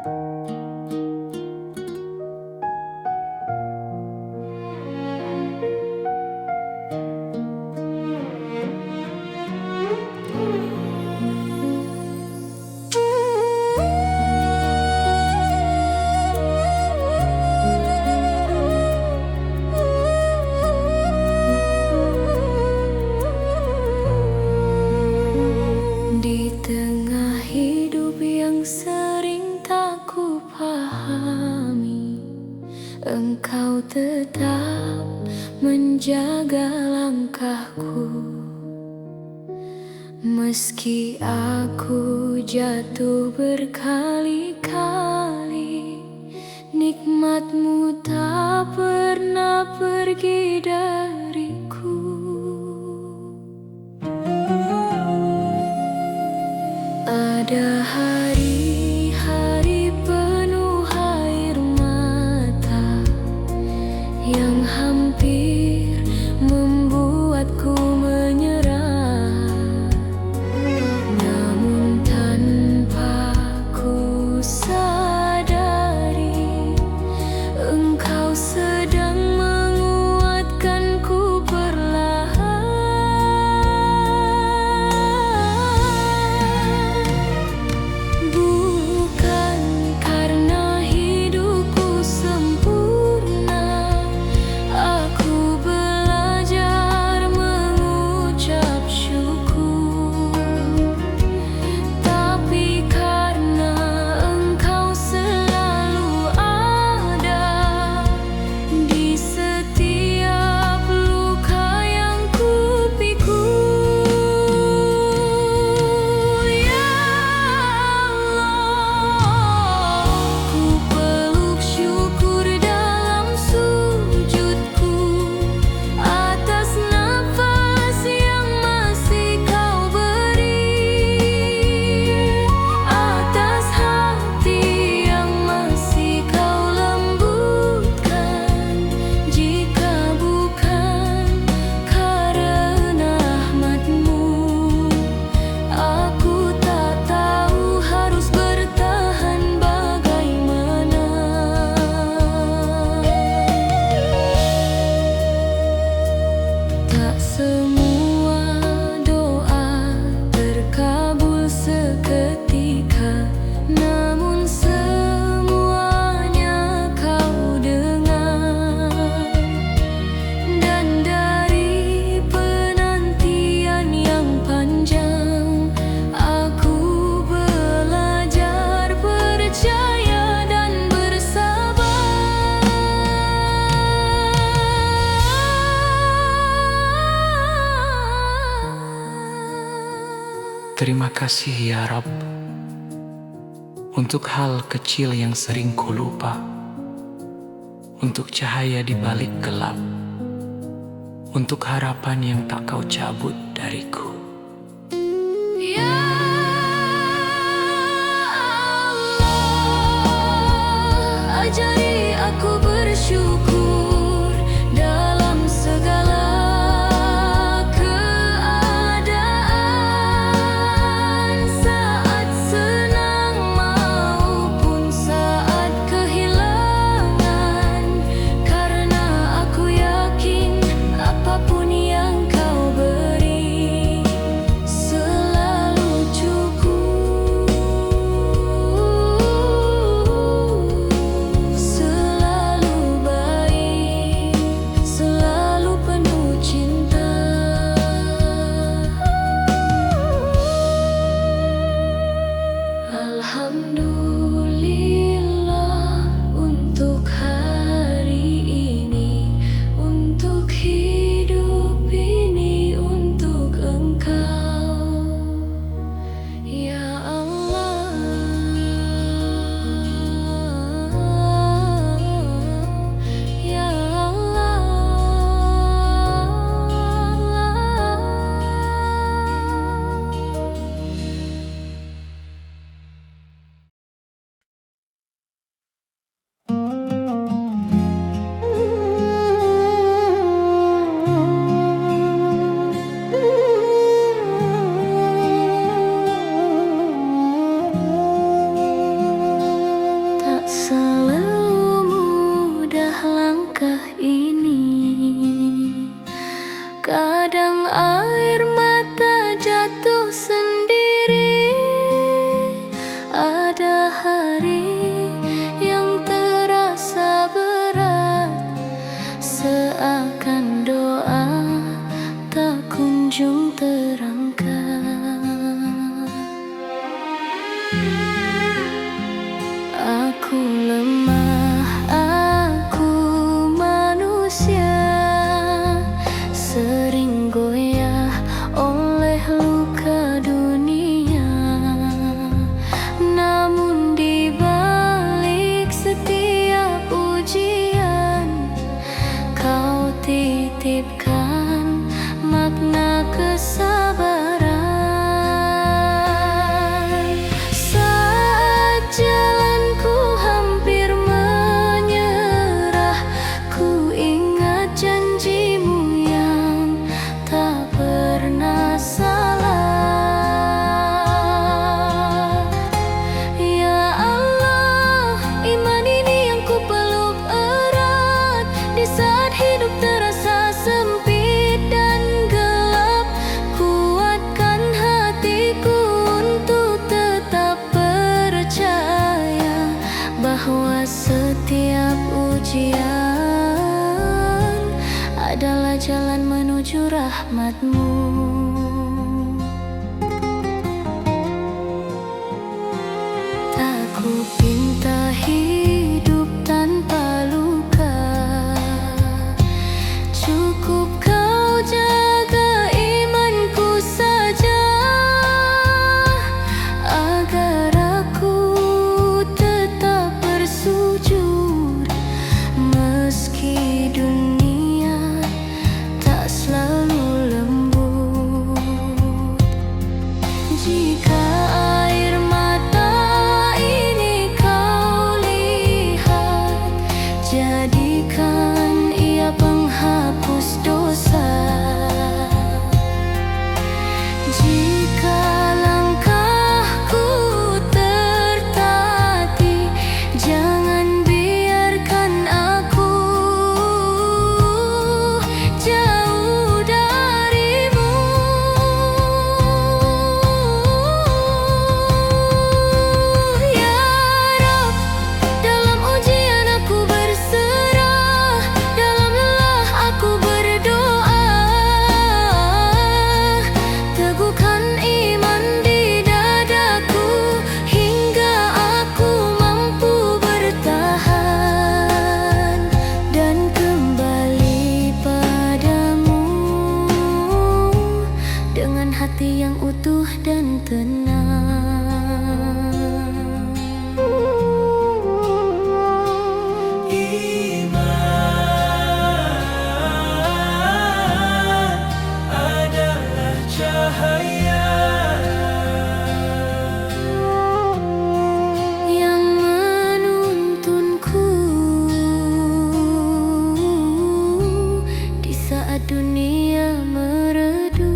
Di tengah hidup yang sering tak ku pahami, Engkau tetap menjaga langkahku. Meski aku jatuh berkali-kali, nikmat-Mu tak pernah pergi dariku. Ada hari-hari penuh air mata yang hampir membuatku menyerah, namun tanpa ku sadari, Engkau sedang menguatkanku perlahan. Bukan karena hidupku sempurna, aku belajar mengucap syukur, tapi karena Engkau selalu ada di setiap luka yang ku pikul. Ya Allah, ku peluk syukur dalam sujudku atas nafas yang masih Kau beri, atas hati yang masih Kau lembutkan. Jika bukan karena rahmat-Mu, aku tak tahu harus bertahan bagaimana. Tak semua doa terkabul seketika, namun semuanya Kau dengar. Dan dari penantian yang panjang, aku belajar percaya dan bersabar. Terima kasih ya Rabb, untuk hal kecil yang sering ku lupa, untuk cahaya di balik gelap, untuk harapan yang tak Kau cabut dariku. Ya Allah, ajari aku bersyukur dalam segala keadaan, saat senang maupun saat kehilangan, karena aku yakin apapun yang Kau beri, ujian adalah jalan menuju rahmat-Mu. Tak ku pinta hidup tanpa luka, cukup Kau jaga imanku saja, agar aku tetap bersujud meski dunia tak selalu lembut. Jika air mata ini Kau lihat, jadikan ia penghapus dosa. Jika langkahku tertatih, jangan biarkan aku jauh dari-Mu. Ya Rabb, dalam ujian aku berserah, dalam lelah aku berdoa. Teguhkan iman di dadaku hingga aku mampu bertahan dan kembali padamu dengan hati yang utuh dan tenang. Iman adalah cahaya Yang menuntunku di saat dunia meredup.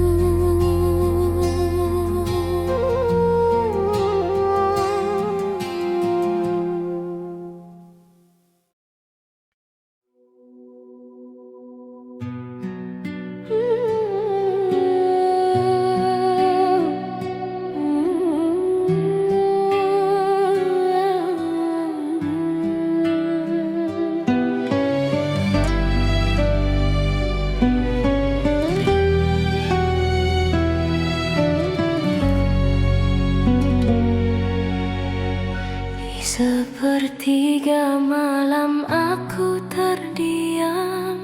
Di sepertiga malam aku terdiam,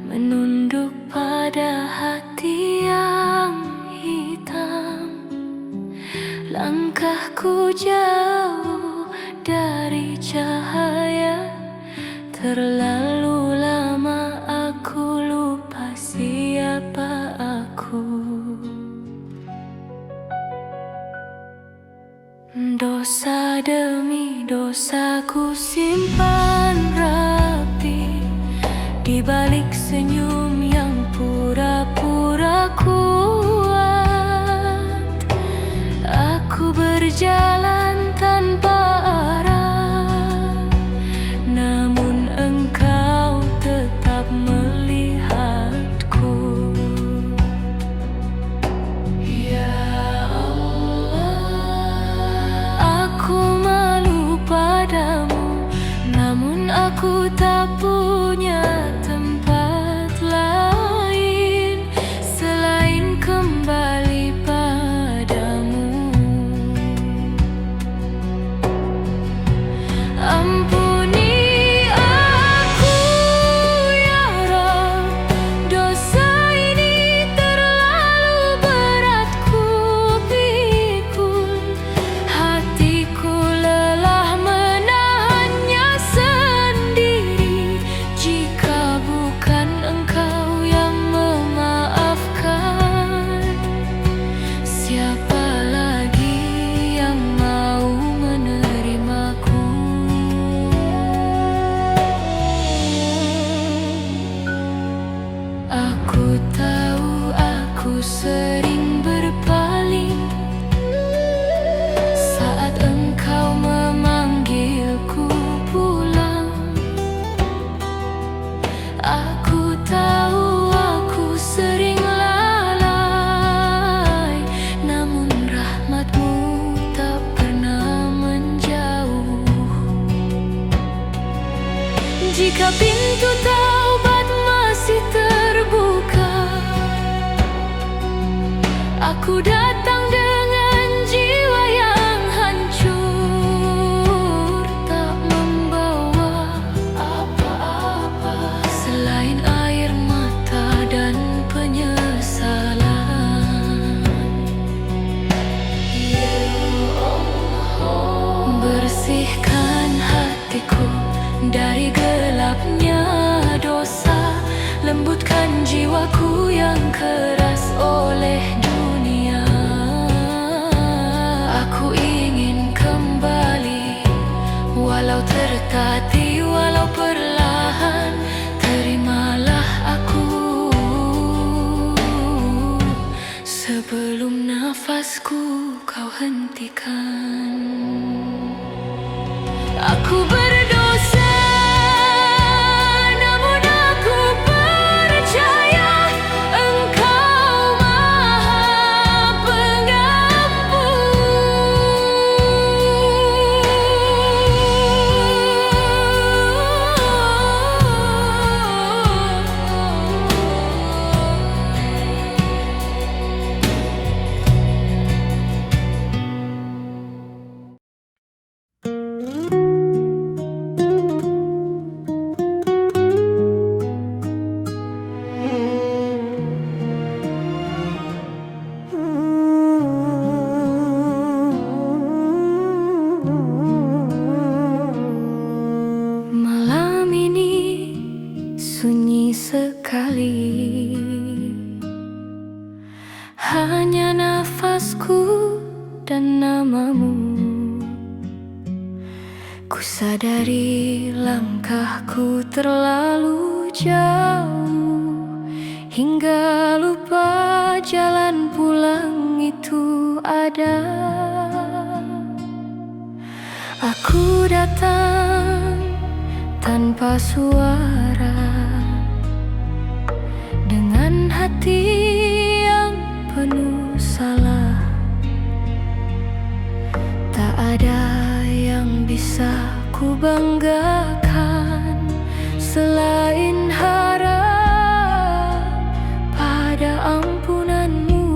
menunduk pada hati yang hitam. Langkahku jauh dari cahaya, terlalu lama aku lupa siapa aku. Dosa demi dosa ku simpan rapi di balik senyum yang pura-pura kuat. Aku berjalan tanpa arah, namun Engkau tetap melihatku. Ya Aku malu padamu, namun aku tak punya tempat lain selain kembali padamu. Ampuni aku ya Rabb, dosa ini terlalu berat ku pikul. Hatiku lelah menahannya sendiri. jika pintu taubat masih terbuka, aku datang dengan jiwa yang hancur, tak membawa apa-apa selain air mata dan penyesalan. Bersihkan hatiku dari gelapnya dosa, lembutkan jiwaku yang keras oleh dunia. Aku ingin kembali, walau tertatih, walau perlahan. Terimalah aku sebelum nafasku kau hentikan. Aku berdosa, namun aku percaya Engkau Maha Malam ini sunyi sekali, hanya nafasku dan namamu. Ku sadari langkahku terlalu jauh, hingga lupa jalan pulang itu ada. Aku datang tanpa suara, dengan hati yang penuh salah. Tak ada yang bisa ku banggakan selain harap pada ampunanmu.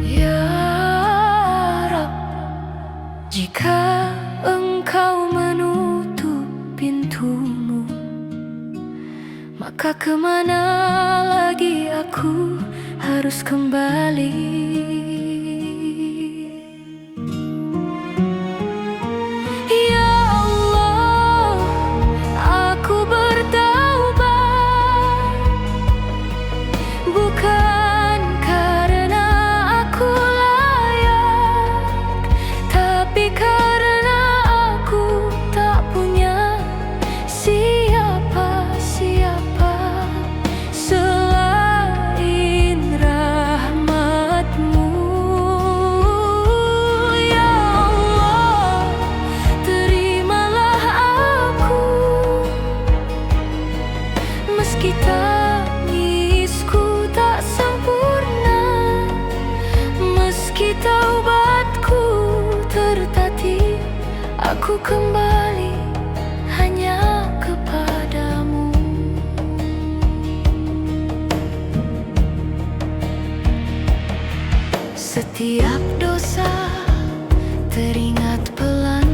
Ya Rab, jika Engkau menutup pintumu, maka kemana lagi aku harus kembali? Ya Allah, aku bertaubat, bukan karena aku layak, tapi karena aku tak punya siapa-siapa selain rahmat-Mu. Ya Allah, terimalah aku, meski tangisku tak sempurna, meski taubatku tertatih. Aku kembali hanya kepadamu. Setiap dosa teringat pelan,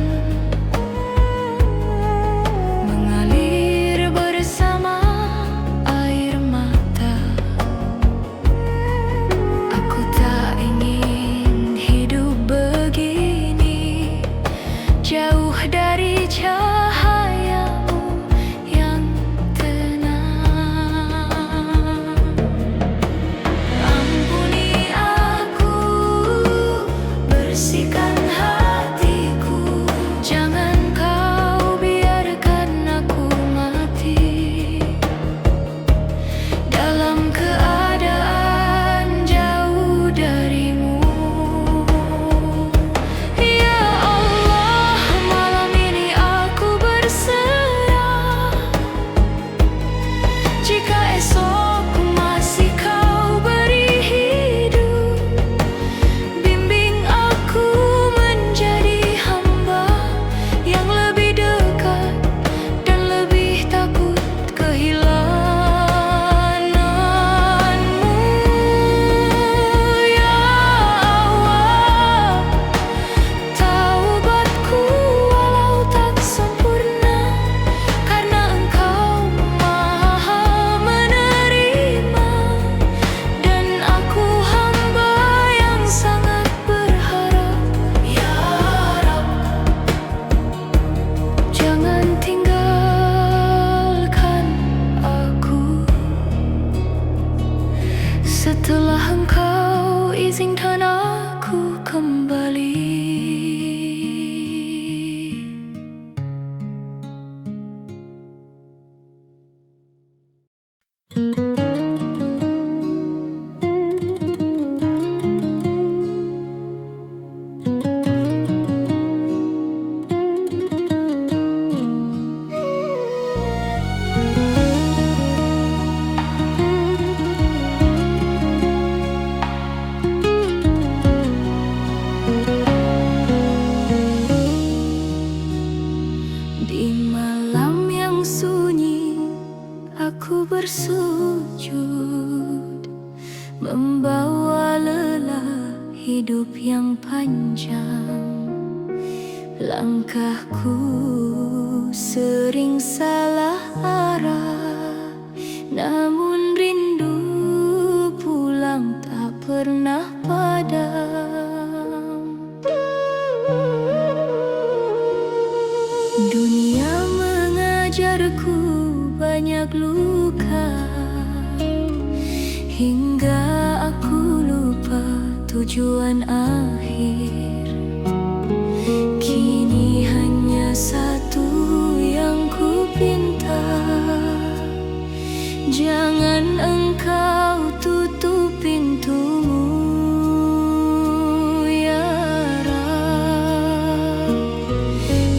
mengalir bersama air mata. Aku tak ingin hidup begini, jauh dari cahaya-Mu yang tenang. Ampuni aku, bersihkan hatiku, Engkau izinkan aku kembali? Di malam yang sunyi, aku bersujud, membawa lelah hidup yang panjang. Langkahku sering salah arah, namun rindu pulang tak pernah padam. Dunia mengajarku banyak luka, hingga aku lupa tujuan akhir. Kini hanya satu yang ku pinta, jangan engkau tutup pintumu, ya Rab.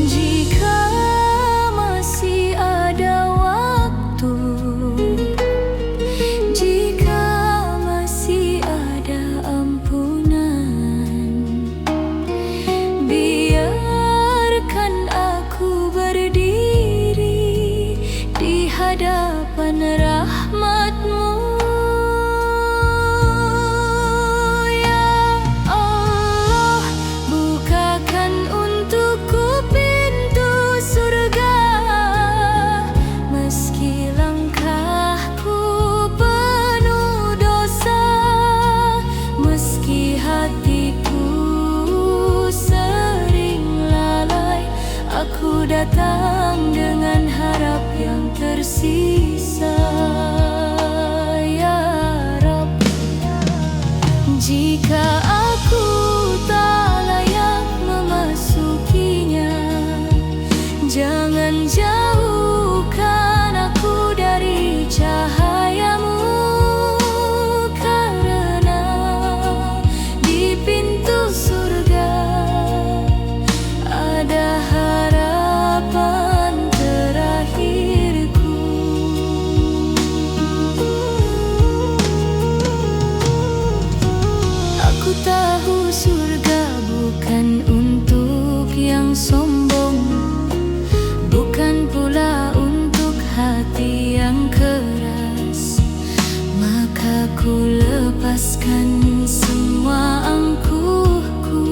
Jika masih ada waktu, jika masih ada ampunan, biarkan aku berdiri di hadapan rahmat-Mu. Ya Allah, bukakan untukku pintu surga, meski langkahku penuh dosa, meski hatiku sering lalai. Aku datang dengan harap yang tersisa, ya Rab. Jika aku tak layak memasukinya, jangan jauhkan aku dari cahaya-Mu, karena di pintu surga ada harapan terakhirku. Aku tahu surga bukan untuk yang sombong, bukan pula untuk hati yang keras. Maka ku lepaskan semua angkuhku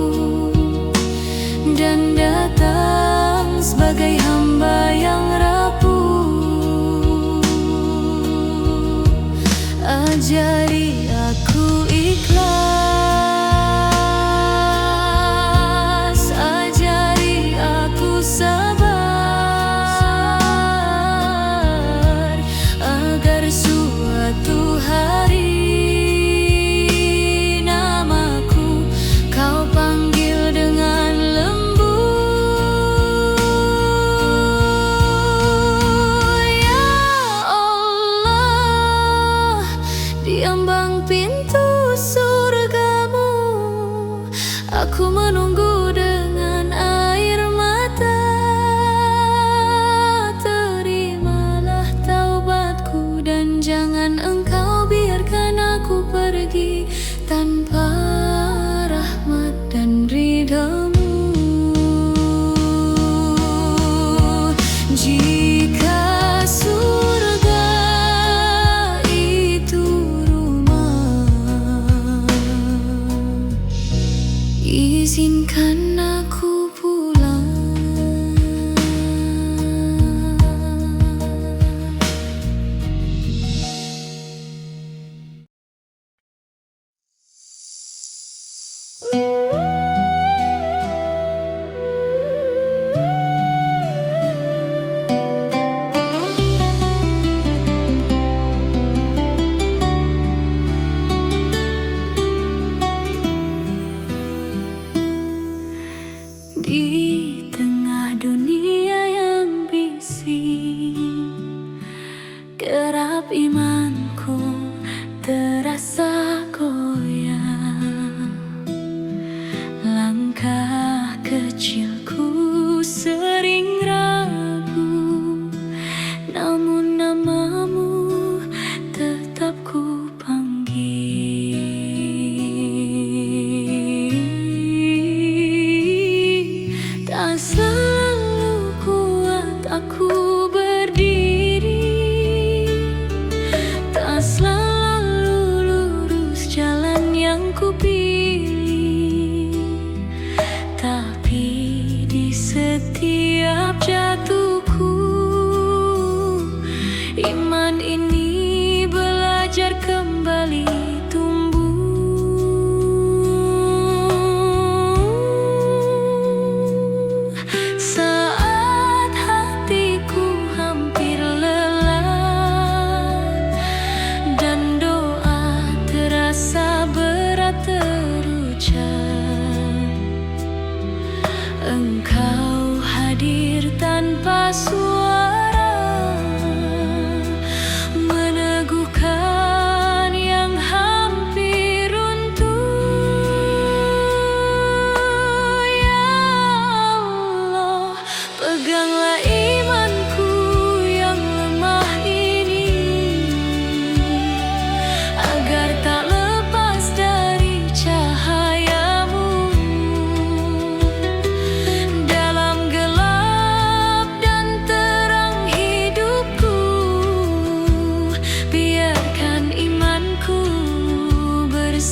dan datang sebagai hamba yang rapuh. Ajari aku ikhlas, ajari aku sabar, agar suatu hari namaku Kau panggil dengan lembut. Ya Allah, di ambang pintu surga-Mu, aku menunggu dengan air mata. Terimalah taubatku dan jangan Engkau biarkan aku pergi tanpa rahmat dan ridha-Mu. Jika surga itu rumah, izinkan aku pulang.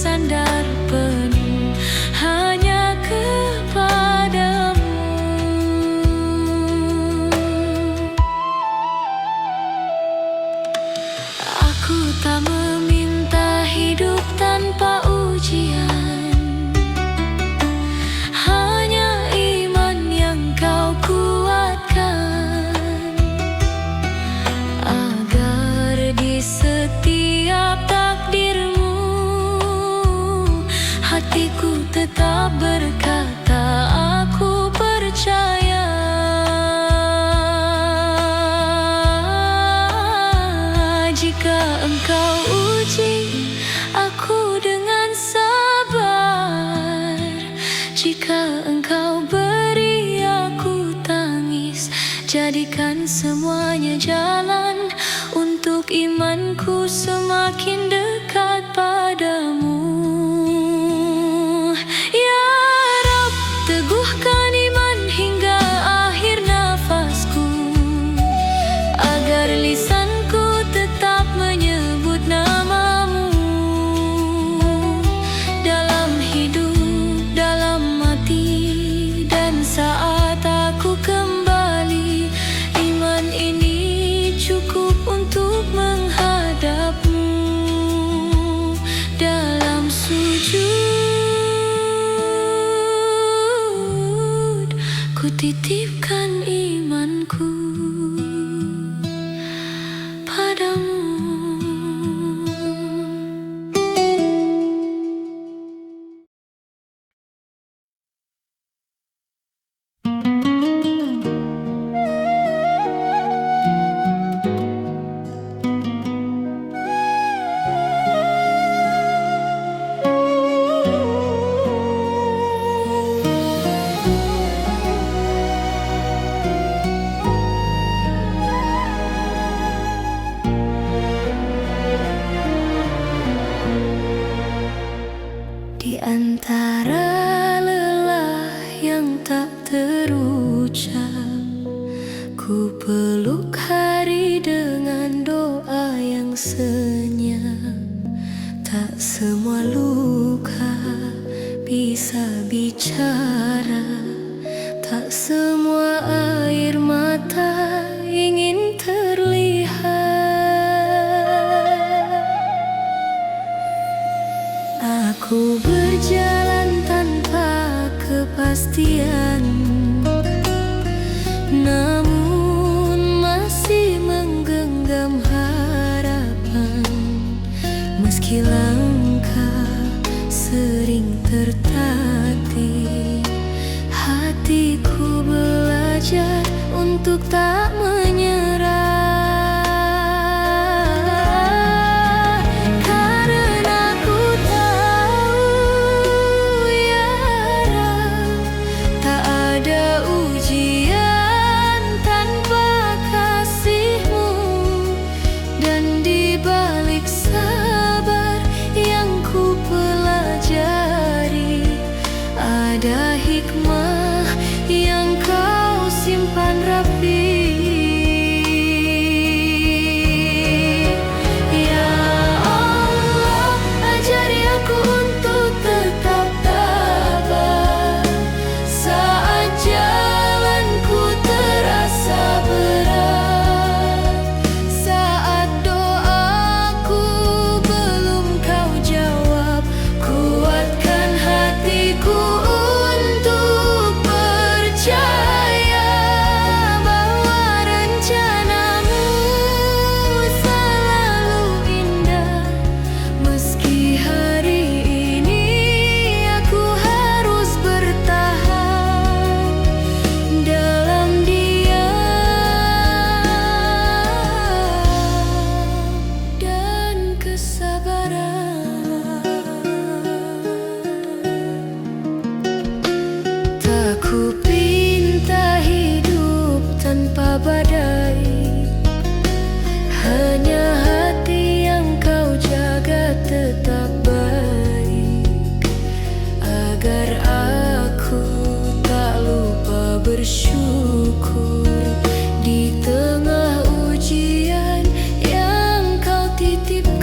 bersandar penuh hanya kepadamu. Aku tak meminta hidup tanpa ujian, hanya iman yang kau kuatkan, agar di setiap takdirmu hatiku tetap berkata aku percaya. Jika engkau uji aku dengan sabar, jika engkau beri aku tangis, jadikan semuanya jalan untuk imanku semakin dekat padamu. Ya Rabb, teguhkan iman hingga akhir nafasku, agar lisanku tetap menyebut namamu. Dalam hidup, dalam mati, dan saat aku kembali, iman ini cukup untuk menghadapmu. Dalam sujud, ku titipkan imanku padamu. Di antara lelah yang tak terucap, ku peluk hari dengan doa yang senyap. Tak semua luka bisa bicara, tak semua air mata ingin terlihat. Aku berjalan tanpa kepastian, namun masih menggenggam harapan. Meski langkah sering tertatih, hatiku belajar untuk tak menyerah. Ada hikmah yang kau simpan rapi. Ya Allah, ajari aku untuk tetap tabah saat jalanku terasa berat, saat doaku belum kau jawab. Kuatkan hatiku ku pinta hidup tanpa badai, hanya hati yang kau jaga tetap baik, agar aku tak lupa bersyukur di tengah ujian yang kau titipkan.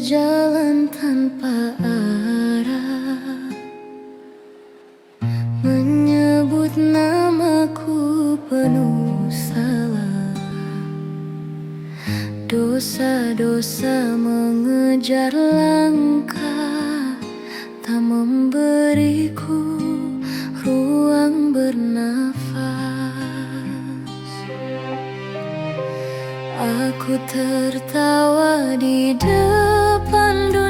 jalan tanpa arah, menyebut namaku penuh salah. Dosa-dosa mengejar langkah, tak memberiku ruang bernafas. Aku tertawa di depan dunia